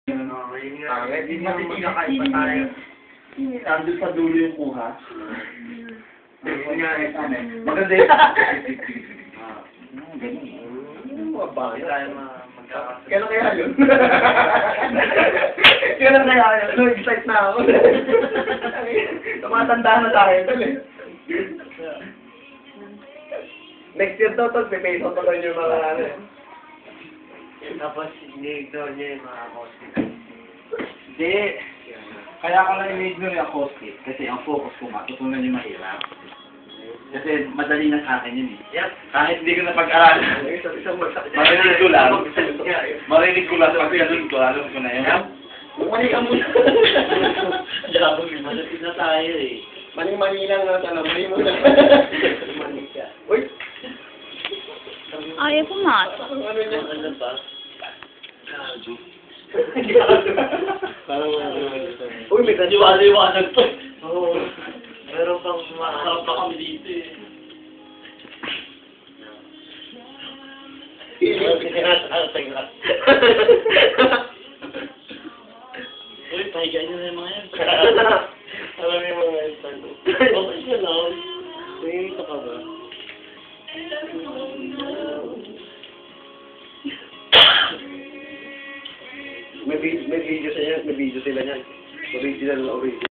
Pangit, hindi makikakain pa tayo. Nandun sa dulo yung kuha. Maganda yun. Kailan kaya yun? Kailan kaya yun? Excite na ako. Tumatanda na tayo. Next year daw to, may peso pa yung mga ano. Tapos, ini-ignore niya yung mga hospital. Hindi. Kaya ako lang ini-ignore yung acoustic. Kasi ang focus ko matutunan yung mahirap. Kasi madali na sa akin yun eh. Yep. Kahit hindi ko na pag-aralan. Marinig ko lang. Marinig ko lang pag ganun ko. Alam ko na yun. Mani ka muna. Malapit na tayo eh. Mani lang na tanong. Mani mo na. Mani ka. Uy! Ayaw pumasok. Ano ba? Parang Uy, may liwanag to. Oo. Meron pang makakasarap pa kami dito eh. Uy, pahigaan nyo na yung mga yan. Alam mo yung mga yan. Okay ka lang. Nangingita ka ba? May video sila niyan. May video sila niyan. Original na original.